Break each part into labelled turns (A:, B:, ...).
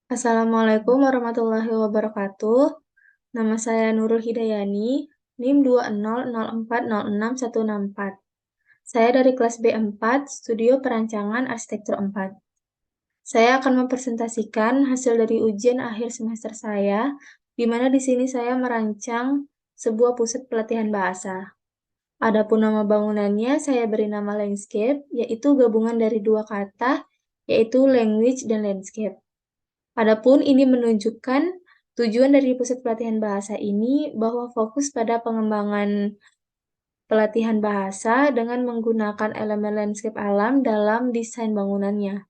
A: Assalamualaikum warahmatullahi wabarakatuh. Nama saya Nurul Hidayani, NIM 20040466164. Saya dari kelas B4, Studio Perancangan Arsitektur 4. Saya akan mempresentasikan hasil dari ujian akhir semester saya, di mana di sini saya merancang sebuah pusat pelatihan bahasa. Adapun nama bangunannya saya beri nama landscape, yaitu gabungan dari dua kata, yaitu language dan landscape. Adapun ini menunjukkan tujuan dari pusat pelatihan bahasa ini bahwa fokus pada pengembangan pelatihan bahasa dengan menggunakan elemen landscape alam dalam desain bangunannya.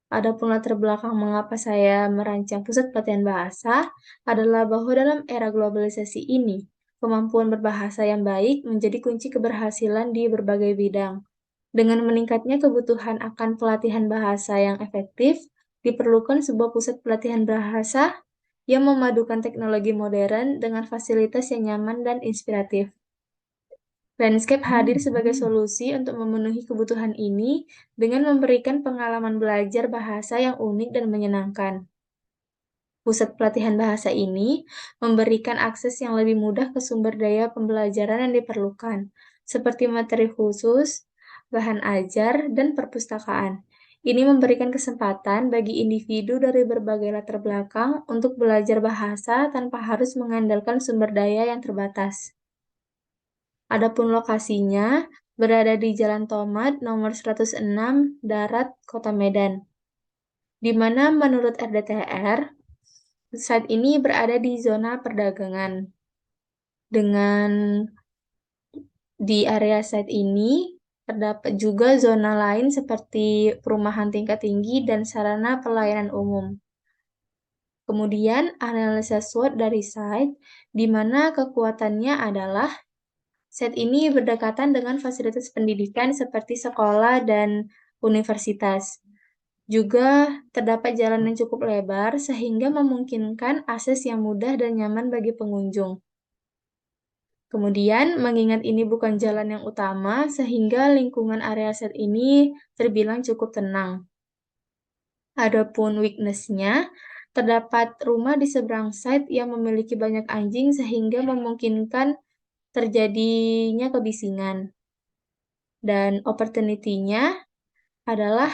A: Adapun latar belakang mengapa saya merancang pusat pelatihan bahasa adalah bahwa dalam era globalisasi ini, kemampuan berbahasa yang baik menjadi kunci keberhasilan di berbagai bidang. Dengan meningkatnya kebutuhan akan pelatihan bahasa yang efektif, diperlukan sebuah pusat pelatihan bahasa yang memadukan teknologi modern dengan fasilitas yang nyaman dan inspiratif. Landscape hadir sebagai solusi untuk memenuhi kebutuhan ini dengan memberikan pengalaman belajar bahasa yang unik dan menyenangkan. Pusat pelatihan bahasa ini memberikan akses yang lebih mudah ke sumber daya pembelajaran yang diperlukan, seperti materi khusus, bahan ajar, dan perpustakaan. Ini memberikan kesempatan bagi individu dari berbagai latar belakang untuk belajar bahasa tanpa harus mengandalkan sumber daya yang terbatas. Adapun lokasinya berada di Jalan Tomat nomor 106 Darat, Kota Medan, di mana menurut RDTR, saat ini berada di zona perdagangan. Dengan di area site ini terdapat juga zona lain seperti perumahan tingkat tinggi dan sarana pelayanan umum. Kemudian analisa SWOT dari site, di mana kekuatannya adalah site ini berdekatan dengan fasilitas pendidikan seperti sekolah dan universitas. Juga terdapat jalan yang cukup lebar sehingga memungkinkan akses yang mudah dan nyaman bagi pengunjung. Kemudian, mengingat ini bukan jalan yang utama, sehingga lingkungan area set ini terbilang cukup tenang. Adapun weakness-nya, terdapat rumah di seberang site yang memiliki banyak anjing sehingga memungkinkan terjadinya kebisingan. Dan opportunity-nya adalah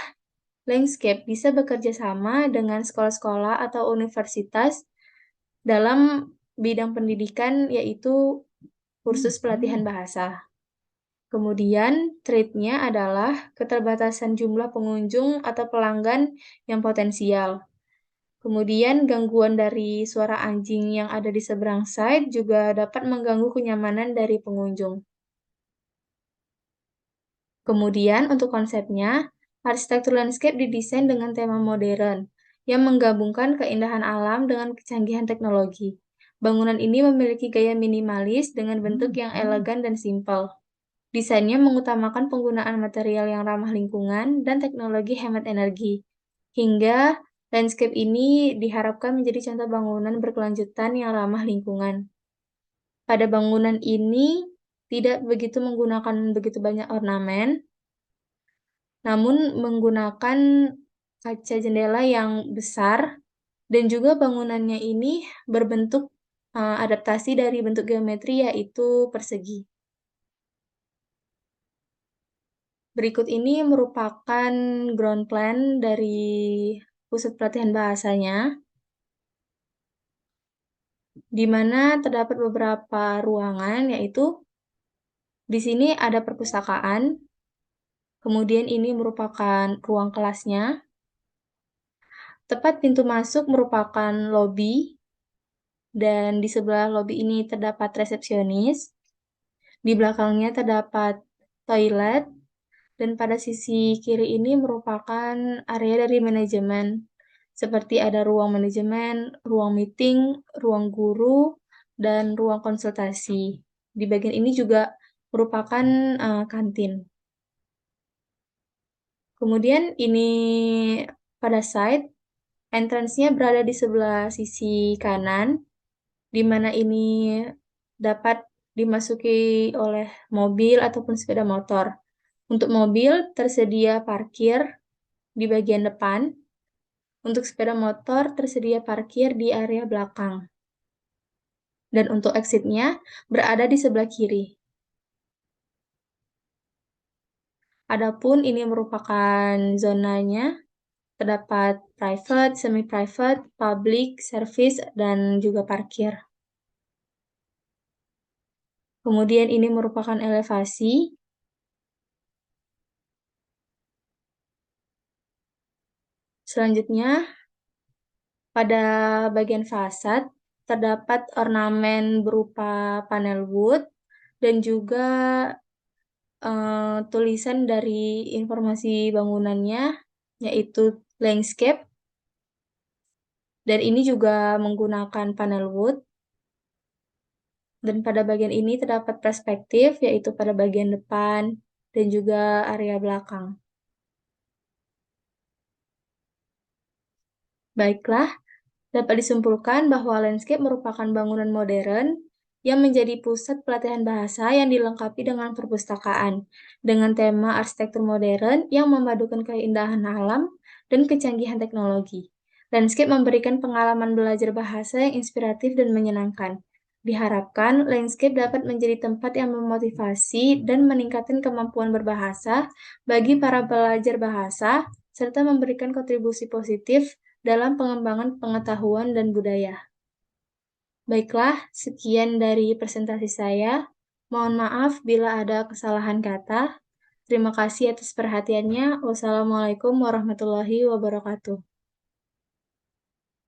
A: landscape bisa bekerja sama dengan sekolah-sekolah atau universitas dalam bidang pendidikan, yaitu kursus pelatihan bahasa. Kemudian, trade-nya adalah keterbatasan jumlah pengunjung atau pelanggan yang potensial. Kemudian, gangguan dari suara anjing yang ada di seberang site juga dapat mengganggu kenyamanan dari pengunjung. Kemudian, untuk konsepnya, arsitektur landscape didesain dengan tema modern yang menggabungkan keindahan alam dengan kecanggihan teknologi. Bangunan ini memiliki gaya minimalis dengan bentuk yang elegan dan simpel. Desainnya mengutamakan penggunaan material yang ramah lingkungan dan teknologi hemat energi, hingga landscape ini diharapkan menjadi contoh bangunan berkelanjutan yang ramah lingkungan. Pada bangunan ini tidak begitu menggunakan begitu banyak ornamen, namun menggunakan kaca jendela yang besar, dan juga bangunannya ini berbentuk adaptasi dari bentuk geometri yaitu persegi. Berikut ini merupakan ground plan dari pusat pelatihan bahasanya, di mana terdapat beberapa ruangan, yaitu di sini ada perpustakaan, kemudian ini merupakan ruang kelasnya. Tepat pintu masuk merupakan lobi, dan di sebelah lobi ini terdapat resepsionis. Di belakangnya terdapat toilet, dan pada sisi kiri ini merupakan area dari manajemen, seperti ada ruang manajemen, ruang meeting, ruang guru, dan ruang konsultasi. Di bagian ini juga merupakan kantin. Kemudian ini pada site, entrance-nya berada di sebelah sisi kanan, di mana ini dapat dimasuki oleh mobil ataupun sepeda motor. Untuk mobil tersedia parkir di bagian depan. Untuk sepeda motor tersedia parkir di area belakang, dan untuk exit-nya berada di sebelah kiri. Adapun ini merupakan zonanya, terdapat private, semi-private, public, service, dan juga parkir. Kemudian ini merupakan elevasi. Selanjutnya, pada bagian fasad terdapat ornamen berupa panel wood dan juga tulisan dari informasi bangunannya, yaitu landscape, dan ini juga menggunakan panel wood. Dan pada bagian ini terdapat perspektif, yaitu pada bagian depan dan juga area belakang. Baiklah, dapat disimpulkan bahwa landscape merupakan bangunan modern yang menjadi pusat pelatihan bahasa yang dilengkapi dengan perpustakaan, dengan tema arsitektur modern yang memadukan keindahan alam dan kecanggihan teknologi. Landscape memberikan pengalaman belajar bahasa yang inspiratif dan menyenangkan. Diharapkan, landscape dapat menjadi tempat yang memotivasi dan meningkatkan kemampuan berbahasa bagi para pelajar bahasa, serta memberikan kontribusi positif dalam pengembangan pengetahuan dan budaya. Baiklah, sekian dari presentasi saya. Mohon maaf bila ada kesalahan kata. Terima kasih atas perhatiannya. Wassalamualaikum warahmatullahi wabarakatuh.